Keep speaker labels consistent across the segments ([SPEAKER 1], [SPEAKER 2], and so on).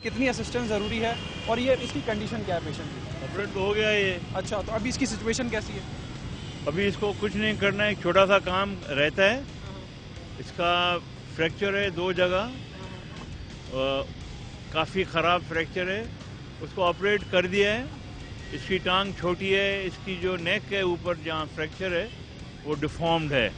[SPEAKER 1] कितनी असिस्टेंस ज़रूरी है और ये इसकी कंडीशन क्या है पेशेंट की?
[SPEAKER 2] ऑपरेट हो गया ये।
[SPEAKER 1] अच्छा, तो अभी इसकी सिचुएशन कैसी है?
[SPEAKER 2] अभी इसको कुछ नहीं करना है, एक छोटा सा काम रहता है। इसका फ्रैक्चर है 2 जगह, काफ़ी ख़राब फ्रैक्चर है। उसको ऑपरेट कर दिया है। इसकी टांग छोटी है, इसकी जो नेक है ऊपर जहाँ फ्रैक्चर है वो डिफॉर्म्ड है।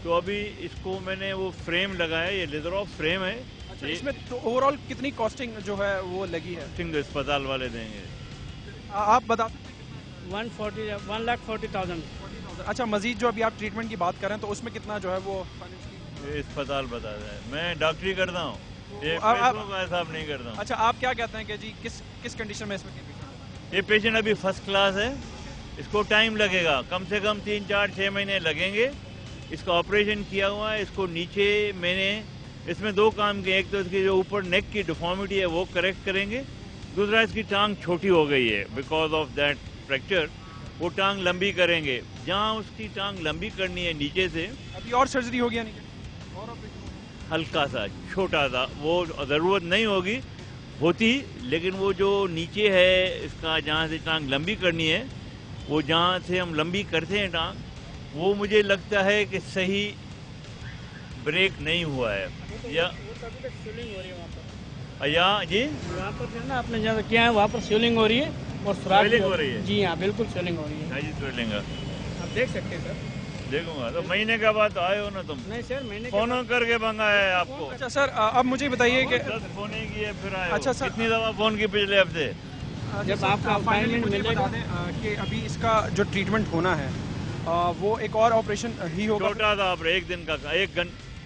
[SPEAKER 2] तो अभी इसको मैंने वो फ्रेम लगाया, ये लेदर ऑफ फ्रेम है।
[SPEAKER 1] अच्छा, इसमें तो ओवरऑल कितनी कॉस्टिंग जो है वो लगी है?
[SPEAKER 2] सिंह अस्पताल वाले देंगे।
[SPEAKER 1] आप बता सकते हैं?
[SPEAKER 3] 1,40,000।
[SPEAKER 1] अच्छा, मजीद जो अभी आप ट्रीटमेंट की बात करें तो उसमें कितना जो है वो
[SPEAKER 2] ये अस्पताल बता रहा है, मैं डॉक्टरी करता हूँ, ये
[SPEAKER 1] आप
[SPEAKER 2] पैसों का हिसाब नहीं करता हूँ।
[SPEAKER 1] अच्छा, आप क्या कहते हैं कि जी किस कंडीशन में इसमें
[SPEAKER 2] ये पेशेंट अभी फर्स्ट क्लास है, इसको टाइम लगेगा, कम से कम 3, 4, 6 महीने लगेंगे। इसका ऑपरेशन किया हुआ है। इसको नीचे मैंने इसमें 2 काम किए, एक तो इसकी जो ऊपर नेक की डिफॉर्मिटी है वो करेक्ट करेंगे, दूसरा इसकी टांग छोटी हो गई है बिकॉज ऑफ दैट फ्रैक्चर, वो टांग लंबी करेंगे। जहाँ उसकी टांग लंबी करनी है नीचे से,
[SPEAKER 1] अभी और सर्जरी होगी या नहीं? और
[SPEAKER 2] हल्का सा छोटा सा, वो ज़रूरत नहीं होगी होती, लेकिन वो जो नीचे है इसका जहाँ से टांग लंबी करनी है, वो जहाँ से हम लंबी करते हैं टांग, वो मुझे लगता है कि सही ब्रेक नहीं हुआ है या
[SPEAKER 3] स्वेलिंग हो रही है वहाँ पर।
[SPEAKER 2] या जी
[SPEAKER 3] वहाँ पर जो है ना आपने जहाँ किया है वहाँ पर स्वेलिंग हो रही है और सुराख
[SPEAKER 2] स्वेलिंग हो रही है।
[SPEAKER 3] जी हाँ, बिल्कुल स्वेलिंग हो रही है।
[SPEAKER 2] हाँ जी, तो लेंगे,
[SPEAKER 3] आप देख सकते हैं सर।
[SPEAKER 2] देखूंगा। तो महीने के बाद आए हो ना तुम?
[SPEAKER 3] नहीं सर, मैंने
[SPEAKER 2] फोन करके मंगा है आपको।
[SPEAKER 1] अच्छा सर, अब मुझे बताइए कि
[SPEAKER 2] 10 फोन ही किए फिर आए हो।
[SPEAKER 1] अच्छा सर,
[SPEAKER 2] कितनी दफा फोन की पिछले हफ्ते?
[SPEAKER 3] जब आपका अपॉइंटमेंट
[SPEAKER 1] मुझे
[SPEAKER 3] मिलेगा
[SPEAKER 1] बता दें कि अभी इसका जो ट्रीटमेंट होना है वो एक और ऑपरेशन ही होगा?
[SPEAKER 2] छोटा था ऑपरेशन, 1 दिन का,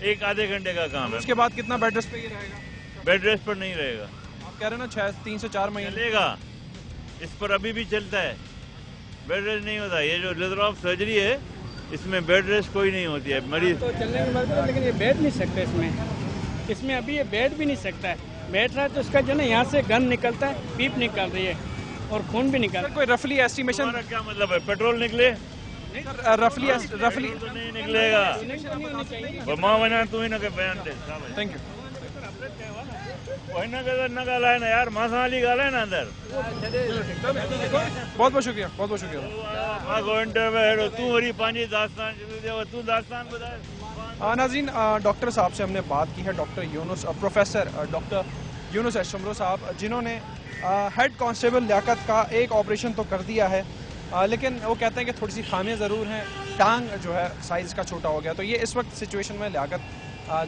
[SPEAKER 2] एक आधे घंटे का काम है।
[SPEAKER 1] उसके बाद कितना बेड रेस्ट पे ये रहेगा?
[SPEAKER 2] बेड रेस्ट पर नहीं रहेगा।
[SPEAKER 1] आप कह रहे हैं ना 3 से 4 महीने
[SPEAKER 2] चलेगा, इस पर अभी भी चलता है, बेड रेस्ट नहीं होता। ये जो लेजर ऑफ सर्जरी है इसमें बेड रेस्ट कोई नहीं होती है। मरीज
[SPEAKER 3] तो चलने के बाद, लेकिन ये बैठ नहीं सकता इसमें अभी ये बैठ भी नहीं सकता है। बैठ रहा है तो इसका जो ना यहाँ से गन निकलता है, पीप निकल रही है और खून भी निकल रहा है।
[SPEAKER 1] कोई रफली एस्टिमेशन?
[SPEAKER 2] क्या मतलब है, पेट्रोल निकले?
[SPEAKER 1] रफली
[SPEAKER 2] तो नहीं निकलेगा। माँ बना तू ही ना के बयान दे।
[SPEAKER 1] Thank you.
[SPEAKER 2] वही ना गाला है ना यार, मासा वाली गाला है ना अंदर।
[SPEAKER 1] बहुत बहुत शुक्रिया, बहुत बहुत शुक्रिया।
[SPEAKER 2] तू हरी पांची दास्तान तू दास्तान बता।
[SPEAKER 1] नाज़रीन, डॉक्टर साहब से हमने बात की है, doctor Yunus, professor doctor Yunus एशमरो साहब, जिन्होंने हेड कांस्टेबल लियाकत का एक ऑपरेशन तो कर दिया है, लेकिन वो कहते हैं कि थोड़ी सी खामियां ज़रूर हैं, टांग जो है साइज़ का छोटा हो गया। तो ये इस वक्त सिचुएशन में लियाकत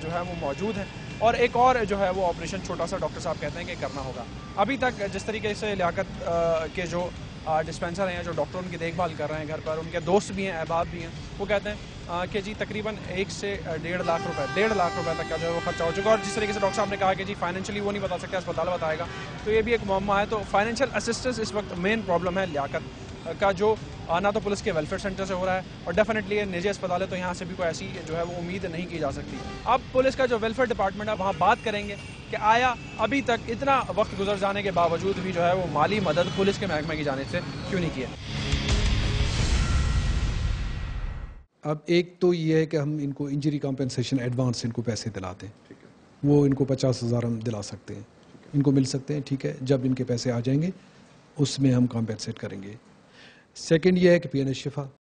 [SPEAKER 1] जो है वो मौजूद है और एक और जो है वो ऑपरेशन छोटा सा डॉक्टर साहब कहते हैं कि करना होगा। अभी तक जिस तरीके से लियाकत के जो डिस्पेंसर हैं, जो डॉक्टर उनकी देखभाल कर रहे हैं घर पर, उनके दोस्त भी हैं, अहबाब भी हैं, वो कहते हैं कि जी तकरीबन 1 से 1.5 लाख रुपए, 1.5 लाख रुपए तक का जो है वो खर्चा हो चुका है। और जिस तरीके से डॉक्टर साहब ने कहा कि जी फाइनेंशियली वो नहीं बता सकते, अस्पताल बताएगा, तो ये भी एक मुअम्मा है। तो फाइनेंशियल असिस्टेंस इस वक्त मेन प्रॉब्लम है लियाकत का, जो ना तो पुलिस के वेलफेयर सेंटर से हो रहा है और डेफिनेटली ये निजी अस्पताल है, तो यहाँ से भी कोई ऐसी जो है वो उम्मीद नहीं की जा सकती। अब पुलिस का जो वेलफेयर डिपार्टमेंट है वहाँ बात करेंगे कि आया अभी तक इतना वक्त गुजर जाने के बावजूद भी जो है वो माली मदद पुलिस के महकमे की जानिब से क्यों नहीं किया।
[SPEAKER 4] अब एक तो ये है कि हम इनको इंजरी कॉम्पेंसेशन एडवांस इनको पैसे दिलाते हैं, वो इनको 50,000 हम दिला सकते हैं, इनको मिल सकते हैं, ठीक है। जब इनके पैसे आ जाएंगे उसमें हम कॉम्पेंसेट करेंगे। सेकंड ये है कि PNH शिफा